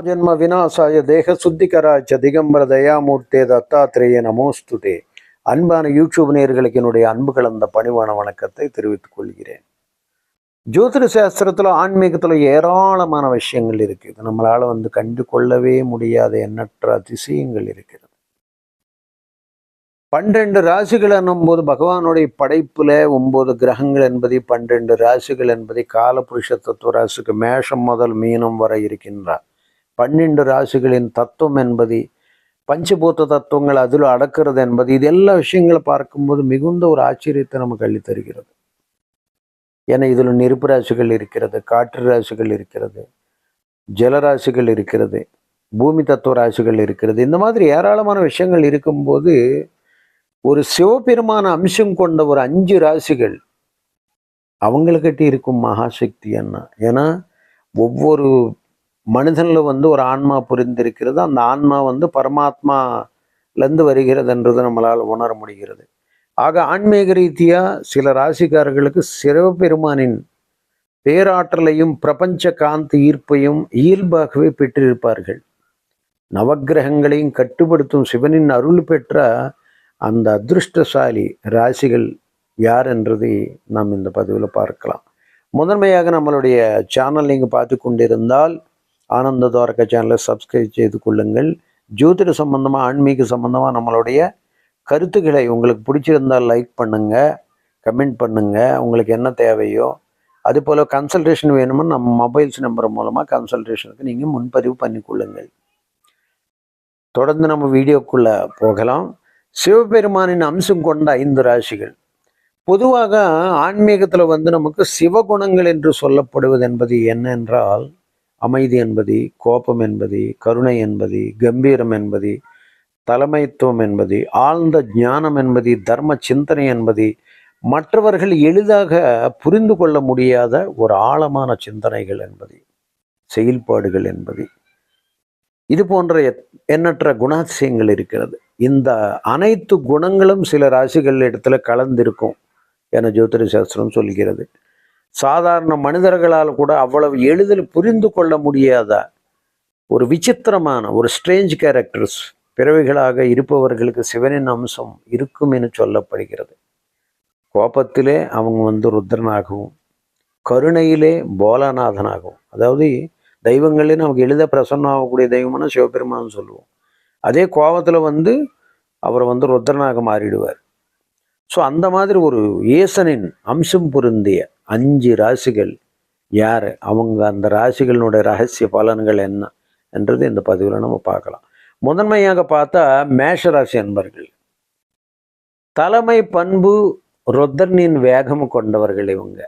जन्म विनाशाय देह शुद्धिकराय दिगंबर दयामूर्ते दत्तात्रेय நமோஸ்துதே. அன்பான யூடியூப் நேயர்களுக்கு என்னுடைய அன்பு கலந்த பணிவான வணக்கத்தை தெரிவித்துக் கொள்கிறேன். ஜோதிட சாஸ்திரத்தில் ஆன்மீகத்தில் ஏராளமான விஷயங்கள் இருக்குது. நம்மளால் கண்டு கொள்ளவே முடியாத எண்ணற்ற அதிசயங்கள் இருக்கிறது. 12 ராசிகள் என்னும்போது பகவானுடைய படைப்புல 9 கிரகங்கள் என்பதை 12 ராசிகள் என்பதை காலபுருஷ தத்துவ ராசிக்கு மேஷம் முதல் மீனம் வரை இருக்கின்றார். 12 ராசிகளின் தத்துவம் என்பது பஞ்சபூத்த தத்துவங்கள் அதில் அடக்கிறது என்பது இது எல்லா விஷயங்களை பார்க்கும்போது மிகுந்த ஒரு ஆச்சரியத்தை நமக்கு அள்ளி தருகிறது. ஏன்னா இதில் நெருப்பு ராசிகள் இருக்கிறது, காற்று ராசிகள் இருக்கிறது, ஜலராசிகள் இருக்கிறது, பூமி தத்துவ ராசிகள் இருக்கிறது. இந்த மாதிரி ஏராளமான விஷயங்கள் இருக்கும்போது ஒரு சிவபெருமான அம்சம் கொண்ட ஒரு 5 ராசிகள் அவங்களுக்கிட்ட இருக்கும் மகாசக்தி என்ன. ஏன்னா ஒவ்வொரு மனிதனில் ஒரு ஆன்மா புரிந்திருக்கிறது. அந்த ஆன்மா பரமாத்மாலேருந்து வருகிறது என்றது நம்மளால் உணர முடிகிறது. ஆக ஆன்மீக ரீதியாக சில ராசிக்காரர்களுக்கு சிவபெருமானின் பேராற்றலையும் பிரபஞ்ச காந்தி ஈர்ப்பையும் இயல்பாகவே பெற்றிருப்பார்கள். நவக்கிரகங்களையும் கட்டுப்படுத்தும் சிவனின் அருள் பெற்ற அந்த அதிருஷ்டசாலி ராசிகள் யார் என்றதை நாம் இந்த பதிவில் பார்க்கலாம். முதன்மையாக நம்மளுடைய சேனல் நீங்கள் பார்த்து கொண்டிருந்தால் ஆனந்த துவாரகா சேனலை சப்ஸ்கிரைப் செய்து கொள்ளுங்கள். ஜோதிட சம்பந்தமாக ஆன்மீக சம்பந்தமாக நம்மளுடைய கருத்துக்களை உங்களுக்கு பிடிச்சிருந்தால் லைக் பண்ணுங்கள், கமெண்ட் பண்ணுங்கள். உங்களுக்கு என்ன தேவையோ அதுபோல் கன்சல்டேஷன் வேணுமோ நம்ம மொபைல்ஸ் நம்பர் மூலமாக கன்சல்டேஷனுக்கு நீங்கள் முன்பதிவு பண்ணிக்கொள்ளுங்கள். தொடர்ந்து நம்ம வீடியோக்குள்ளே போகலாம். சிவபெருமானின் அம்சம் கொண்ட 5 ராசிகள். பொதுவாக ஆன்மீகத்தில் நமக்கு சிவகுணங்கள் என்று சொல்லப்படுவது என்பது என்ன என்றால் அமைதி என்பது, கோபம் என்பது, கருணை என்பது, கம்பீரம் என்பது, தலைமைத்துவம் என்பது, ஆழ்ந்த ஞானம் என்பது, தர்ம சிந்தனை என்பது, மற்றவர்கள் எளிதாக புரிந்து கொள்ள முடியாத ஒரு ஆழமான சிந்தனைகள் என்பது, செயல்பாடுகள் என்பது, இது போன்ற எண்ணற்ற குணாதிசயங்கள் இருக்கிறது. இந்த அனைத்து குணங்களும் சில ராசிகள் இடத்துல கலந்திருக்கும் என ஜோதிட சாஸ்திரம் சொல்கிறது. சாதாரண மனிதர்களால் கூட அவ்வளவு எளிதில் புரிந்து கொள்ள முடியாத ஒரு விசித்திரமான ஒரு ஸ்ட்ரேஞ்ச் கேரக்டர்ஸ் பிறவிகளாக இருப்பவர்களுக்கு சிவனின் அம்சம் இருக்கும் என சொல்லப்படுகிறது. கோபத்திலே அவங்க ருத்ரனாகவும், கருணையிலே போலாநாதனாகவும், அதாவது தெய்வங்களே நமக்கு எளிதாக பிரசன்னம் ஆகக்கூடிய தெய்வம்னா சிவபெருமான் சொல்லுவோம். அதே கோபத்தில் அவர் ருத்ரனாக மாறிடுவார். ஸோ அந்த மாதிரி ஒரு ஈசனின் அம்சம் பொருந்திய 5 ராசிகள் யார், அவங்க அந்த ராசிகளினுடைய ரகசிய பலன்கள் என்ன என்றது இந்த பதிவில் நம்ம பார்க்கலாம். முதன்மையாக பார்த்தா மேஷ ராசி அன்பர்கள். தலைமை பண்பு ருத்ரனின் வேகம் கொண்டவர்கள் இவங்க.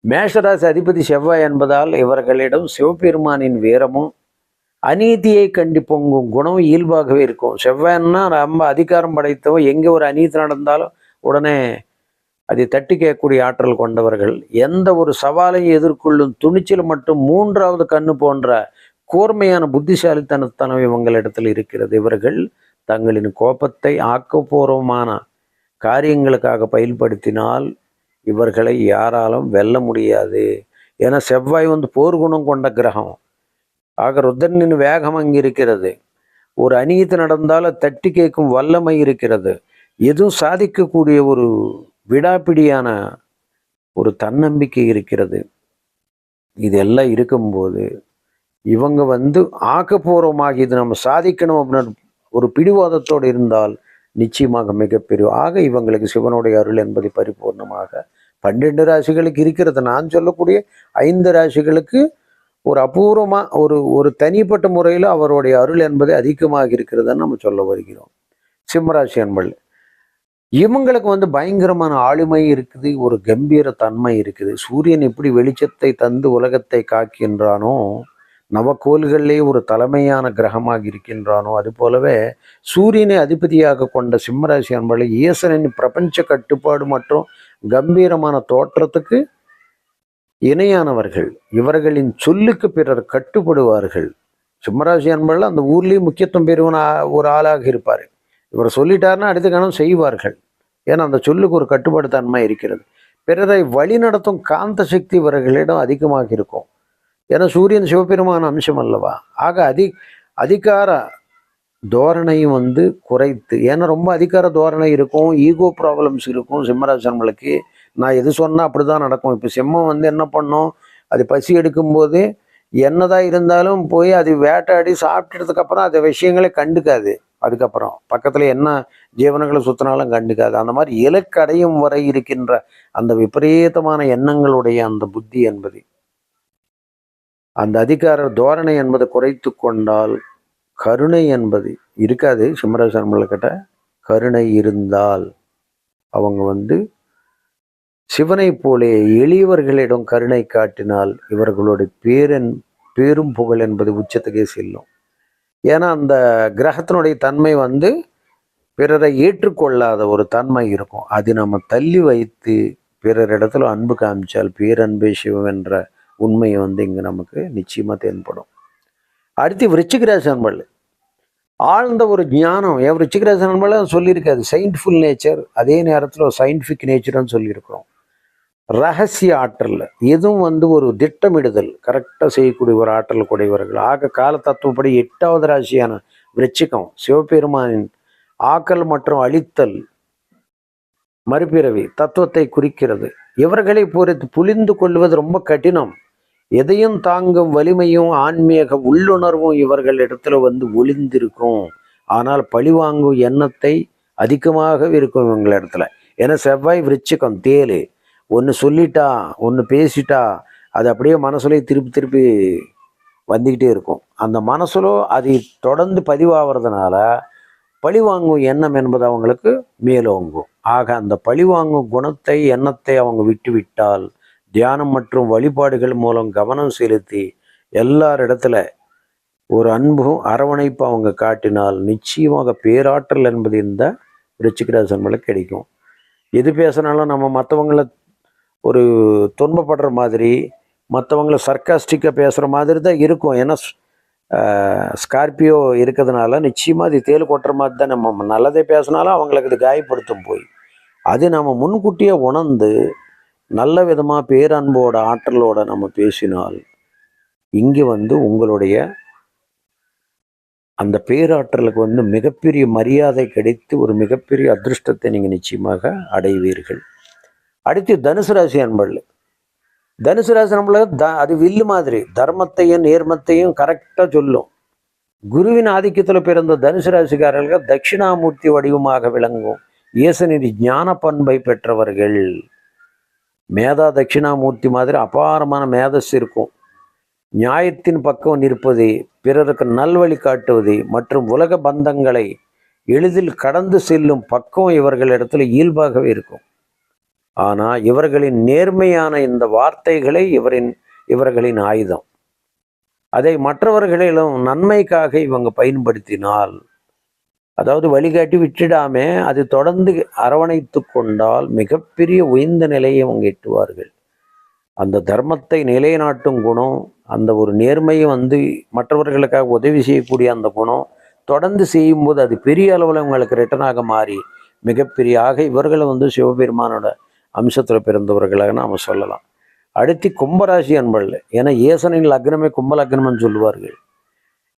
மேஷராசி அதிபதி செவ்வாய் என்பதால் இவர்களிடம் சிவபெருமானின் வீரமும் அநீதியை கண்டி பொங்கும் குணம் இயல்பாகவே இருக்கும். செவ்வாய்னா ரொம்ப அதிகாரம் படைத்தவன். எங்கே ஒரு அநீதி நடந்தாலும் உடனே அதை தட்டி கேட்கக்கூடிய ஆற்றல் கொண்டவர்கள். எந்த ஒரு சவாலையும் எதிர்கொள்ளும் துணிச்சல் மற்றும் 3வது கண்ணு போன்ற கூர்மையான புத்திசாலித்தனத்தனம் இவங்களிடத்தில் இருக்கிறது. இவர்கள் தங்களின் கோபத்தை ஆக்கப்பூர்வமான காரியங்களுக்காக பயன்படுத்தினால் இவர்களை யாராலும் வெல்ல முடியாது. ஏன்னா செவ்வாய் போர்க்குணம் கொண்ட கிரகம். ஆக ருத்ரனின் வேகம் அங்கே இருக்கிறது. ஒரு அநீதி நடந்தாலும் தட்டி கேட்கும் வல்லமை இருக்கிறது. எதுவும் சாதிக்கக்கூடிய ஒரு விடாப்பிடியான ஒரு தன்னம்பிக்கை இருக்கிறது. இதெல்லாம் இருக்கும்போது இவங்க ஆக்கப்பூர்வமாக இது நம்ம சாதிக்கணும் அப்படின்னு ஒரு பிடிவாதத்தோடு இருந்தால் நிச்சயமாக மிகப்பெரிய. ஆக இவங்களுக்கு சிவனுடைய அருள் என்பது பரிபூர்ணமாக 12 ராசிகளுக்கு இருக்கிறது. நான் சொல்லக்கூடிய 5 ராசிகளுக்கு ஒரு அபூர்வமாக ஒரு தனிப்பட்ட முறையில் அவருடைய அருள் என்பது அதிகமாக இருக்கிறதுன்னு நம்ம சொல்ல வருகிறோம். சிம்மராசி அன்பர்கள் இவங்களுக்கு பயங்கரமான ஆளுமை இருக்குது, ஒரு கம்பீர தன்மை இருக்குது. சூரியன் எப்படி வெளிச்சத்தை தந்து உலகத்தை காக்கின்றானோ, நவக்கோள்களிலே ஒரு தலைமையான கிரகமாக இருக்கின்றானோ, அது போலவே சூரியனை அதிபதியாக கொண்ட சிம்மராசி அன்பர்கள் ஈசனின் பிரபஞ்ச கட்டுப்பாடு மற்றும் கம்பீரமான தோற்றத்துக்கு இணையானவர்கள். இவர்களின் சொல்லுக்கு பிறர் கட்டுப்படுவார்கள். சிம்மராசி அன்பர்கள் அந்த ஊர்லேயும் முக்கியத்துவம் பெறுவன ஒரு ஆளாக இருப்பார். இவர் சொல்லிட்டாருன்னா அடுத்த கணம் செய்வார்கள். ஏன்னா அந்த சொல்லுக்கு ஒரு கட்டுப்பாடு தன்மை இருக்கிறது. பிறரை வழி நடத்தும் காந்த சக்தி இவர்களிடம் அதிகமாக இருக்கும். ஏன்னா சூரியன் சிவபெருமான அம்சம் அல்லவா. ஆக அதிகார தோரணையும் வந்து குறைத்து, ஏன்னா ரொம்ப அதிகார தோரணை இருக்கும், ஈகோ ப்ராப்ளம்ஸ் இருக்கும் சிம்மராசன்களுக்கு. நான் எது சொன்னால் அப்படி தான் நடக்கும். இப்போ சிம்மம் வந்து என்ன பண்ணும், அது பசி எடுக்கும்போது என்னதான் இருந்தாலும் போய் அது வேட்டாடி சாப்பிட்டதுக்கப்புறம் அந்த விஷயங்களே கண்டுக்காது. அதுக்கப்புறம் பக்கத்தில் என்ன ஜீவனங்களை சுற்றினாலும் கண்டுக்காது. அந்த மாதிரி இலக்கடையும் வரை இருக்கின்ற அந்த விபரீதமான எண்ணங்களுடைய அந்த புத்தி என்பது, அந்த அதிகார தோரணை என்பது குறைத்து கொண்டால் கருணை என்பது இருக்காது. சிம்மராசன்கிட்ட கருணை இருந்தால் அவங்க வந்து சிவனை போலே எளியவர்களிடம் கருணை காட்டினால் இவர்களுடைய பேரும் புகழ் என்பது உச்சத்துக்கே செல்லும். ஏன்னா அந்த கிரகத்தினுடைய தன்மை வந்து பிறரை ஏற்றுக்கொள்ளாத ஒரு தன்மை இருக்கும். அது நம்ம தள்ளி வைத்து பிறரிடத்துல அன்பு காமிச்சால் பேரன்பே சிவம் என்ற உண்மையை வந்து இங்கே நமக்கு நிச்சயமாக தென்படும். அடுத்து விருச்சிகராசி அன்பள், ஆழ்ந்த ஒரு ஞானம். ஏன் விருச்சிகராசி அன்பள் சொல்லியிருக்காது சயின்டிஃபுல் நேச்சர், அதே நேரத்தில் ஒரு சயின்டிஃபிக் நேச்சர்னு சொல்லியிருக்கிறோம். ரகசிய ஆற்றல், எதுவும் வந்து ஒரு திட்டமிடுதல் கரெக்டாக செய்யக்கூடிய ஒரு ஆற்றல் கூடியவர்கள். ஆக கால தத்துவப்படி 8வது ராசியான விருச்சிகம் சிவபெருமானின் ஆக்கல் மற்றும் அழித்தல் மறுபிறவி தத்துவத்தை குறிக்கிறது. இவர்களை பொறுத்து புரிந்து கொள்வது ரொம்ப கடினம். எதையும் தாங்கும் வலிமையும் ஆன்மீக உள்ளுணர்வும் இவர்களிடத்துல வந்து ஒளிந்திருக்கும். ஆனால் பழிவாங்கும் எண்ணத்தை அதிகமாக இருக்கும் இவங்களிடத்துல. ஏன்னா செவ்வாய் விருச்சிகம் தேலு, ஒன்று சொல்லிட்டா ஒன்று பேசிட்டா அது அப்படியே மனசுல திருப்பி திருப்பி வந்துக்கிட்டே இருக்கும். அந்த மனசுலோ அது தொடர்ந்து பதிவாகிறதுனால பழிவாங்கும் எண்ணம் என்பது அவங்களுக்கு மேலோங்கும். ஆக அந்த பழிவாங்கும் குணத்தை எண்ணத்தை அவங்க விட்டுவிட்டால் தியானம் மற்றும் வழிபாடுகள் மூலம் கவனம் செலுத்தி எல்லாரிடத்துல ஒரு அன்பும் அரவணைப்பு அவங்க காட்டினால் நிச்சயமாக பேராற்றல் என்பது இந்த விருச்சிகராசன்களுக்கு கிடைக்கும். எது பேசினாலும் நம்ம மற்றவங்களை ஒரு துன்பப்படுற மாதிரி, மற்றவங்கள சர்க்காஸ்டிக்காக பேசுகிற மாதிரி தான் இருக்கும். ஏன்னா ஸ்கார்பியோ இருக்கிறதுனால நிச்சயமாக அது தேல் கொட்டுற மாதிரி தான். நம்ம நல்லதே பேசினாலும் அவங்களுக்கு அது காயப்படுத்தும் போய். அது நம்ம முன்கூட்டியே உணர்ந்து நல்ல விதமாக பேரன்போட ஆற்றலோட நம்ம பேசினால் இங்கே வந்து உங்களுடைய அந்த பேராற்றலுக்கு வந்து மிகப்பெரிய மரியாதை கிடைத்து ஒரு மிகப்பெரிய அதிர்ஷ்டத்தை நீங்கள் நிச்சயமாக அடைவீர்கள். அடுத்து தனுசு ராசி அன்பர்கள். தனுசு ராசி நம்மளுக்கு அது வில்லு மாதிரி தர்மத்தையும் நேர்மத்தையும் கரெக்டாக சொல்லும். குருவின் ஆதிக்கத்தில் பிறந்த தனுசு ராசிக்காரர்கள் தட்சிணாமூர்த்தி வடிவமாக விளங்கும் ஈசனின் ஞான பண்பை பெற்றவர்கள். மேதா தட்சிணாமூர்த்தி மாதிரி அபாரமான மேதஸ் இருக்கும். நியாயத்தின் பக்கம் நிற்பது, பிறருக்கு நல்வழி காட்டுவது மற்றும் உலக பந்தங்களை எளிதில் கடந்து செல்லும் பக்கம் இவர்களிடத்தில் இயல்பாகவே இருக்கும். ஆனால் இவர்களின் நேர்மையான இந்த வார்த்தைகளை இவர்களின் ஆயுதம். அதை மற்றவர்களிலும் நன்மைக்காக இவங்க பயன்படுத்தினால், அதாவது வழிகாட்டி விட்டுடாம அது தொடர்ந்து அரவணைத்து கொண்டால் மிகப்பெரிய உயர்ந்த நிலையை அவங்க எட்டுவார்கள். அந்த தர்மத்தை நிலைநாட்டும் குணம், அந்த ஒரு நேர்மையை வந்து மற்றவர்களுக்காக உதவி செய்யக்கூடிய அந்த குணம் தொடர்ந்து செய்யும்போது அது பெரிய அளவில் உங்களுக்கு ரிட்டனாக மாறி மிகப்பெரிய ஆக இவர்களை வந்து சிவபெருமானோட அம்சத்தில் பிறந்தவர்களாக நாம் சொல்லலாம். அடுத்து கும்பராசி அன்பர்கள். ஏன்னா ஈசனின் லக்னமே கும்ப லக்னம்னு சொல்லுவார்கள்.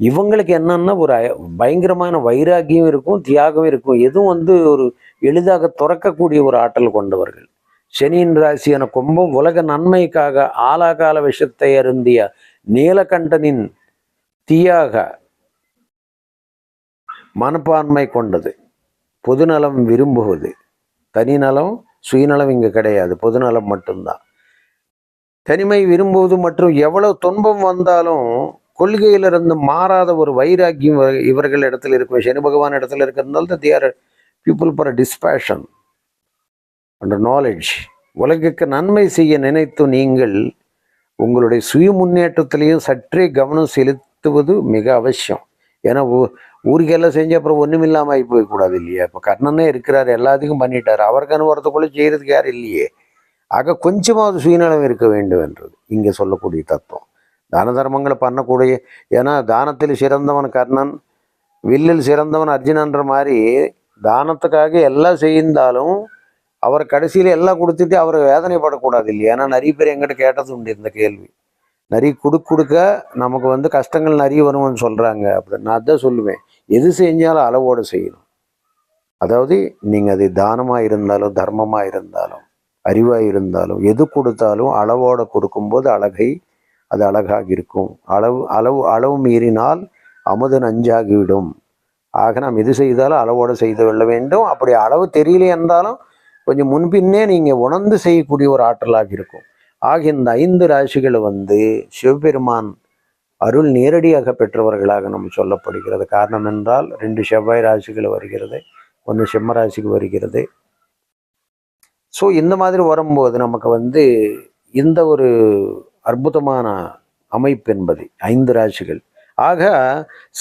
இவங்களுக்கு என்னன்னா ஒரு பயங்கரமான வைராக்கியம் இருக்கும், தியாகம் இருக்கும். எதுவும் வந்து ஒரு எளிதாக துறக்கக்கூடிய ஒரு ஆற்றல் கொண்டவர்கள். சனியின் ராசியான கும்பம் உலக நன்மைக்காக ஆலாகால விஷத்தை அருந்திய நீலகண்டனின் தியாக மனப்பான்மை கொண்டது. பொதுநலம் விரும்புவது, தனிநலம் சுயநலம் இங்கே கிடையாது, பொதுநலம் மட்டும்தான். தனிமை விரும்புவது மற்றும் எவ்வளவு துன்பம் வந்தாலும் கொள்கையிலிருந்து மாறாத ஒரு வைராக்கியம் இவர்கள் இடத்துல இருக்கும். சனி பகவான் இடத்துல இருக்கிறதுனால தான் there people for dispensation and knowledge. உலகுக்கு நன்மை செய்ய நினைத்து நீங்கள் உங்களுடைய சுய முன்னேற்றத்திலையும் சற்றே கவனம் செலுத்துவது மிக அவசியம். ஏன்னா ஊருக்கெல்லாம் செஞ்சு அப்புறம் ஒன்றுமில்லாமல் ஆகி போய்க்கூடாது இல்லையா. இப்போ கர்ணனே இருக்கிறார், எல்லாத்துக்கும் பண்ணிட்டார், அவருக்கு அனுபவத்துக்குள்ளே செய்கிறதுக்கு யாரும் இல்லையே. ஆக கொஞ்சமாவது சுயநலம் இருக்க வேண்டும் என்றது இங்கே சொல்லக்கூடிய தத்துவம். தான தர்மங்களை பண்ணக்கூடிய, ஏன்னா தானத்தில் சிறந்தவன் கர்ணன், வில்லில் சிறந்தவன் அர்ஜுனன்ற மாதிரி தானத்துக்காக எல்லாம் செய்தாலும் அவர் கடைசியில் எல்லாம் கொடுத்துட்டு அவர் வேதனைப்படக்கூடாது இல்லையா? ஏன்னா நிறைய பேர் எங்கிட்ட கேட்டது உண்டு இந்த கேள்வி. நிறைய கொடுக்க நமக்கு வந்து கஷ்டங்கள் நிறைய வரும்னு சொல்கிறாங்க அப்படின்னு. நான் அதான் சொல்லுவேன், எது செஞ்சாலும் அளவோடு செய்யணும். அதாவது நீங்கள் அது தானமாக இருந்தாலும் தர்மமாக இருந்தாலும் அறிவாக இருந்தாலும் எது கொடுத்தாலும் அளவோடு கொடுக்கும்போது அது அழகாக இருக்கும். அளவு மீறினால் அமுது நஞ்சாகிவிடும். ஆக நாம் எது செய்தாலும் அளவோடு செய்து கொள்ள வேண்டும். அப்படி அளவு தெரியல என்றாலும் கொஞ்சம் முன்பின்னே நீங்கள் உணர்ந்து செய்யக்கூடிய ஒரு ஆற்றலாக இருக்கும். ஆக இந்த 5 ராசிகளை வந்து சிவபெருமான் அருள் நேரடியாக பெற்றவர்களாக நம்ம சொல்லப்படுகிறது. காரணம் என்றால் 2 செவ்வாய் ராசிகள் வருகிறது, 1 சிம்ம ராசிக்கு வருகிறது. ஸோ இந்த மாதிரி வரும்போது நமக்கு வந்து இந்த ஒரு அற்புதமான அமைப்பு என்பது 5 ராசிகள். ஆக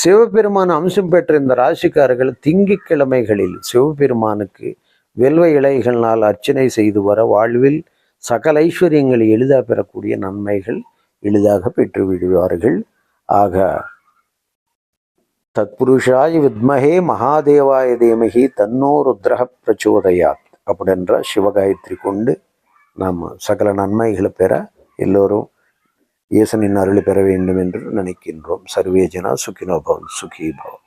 சிவபெருமான் அம்சம் பெற்ற இந்த ராசிக்காரர்கள் திங்கட்கிழமைகளில் சிவபெருமானுக்கு வெல்வ இலைகளினால் அர்ச்சனை செய்து வர வாழ்வில் சகல ஐஸ்வர்யங்களை எளிதாக பெறக்கூடிய நன்மைகள் எளிதாக பெற்று விடுவார்கள். ஆக தத்புருஷாய வித்மஹே மகாதேவாய தேமகி தன்னோ ருத்ரஹ பிரச்சோதயாத் அப்படின்ற சிவகாயத்ரி கொண்டு நாம் சகல நன்மைகளை பெற எல்லோரும் ஈசனின் அருள் பெற வேண்டும் என்று நினைக்கின்றோம். சர்வே ஜனா சுகினோ பவன், சுகி பவன்.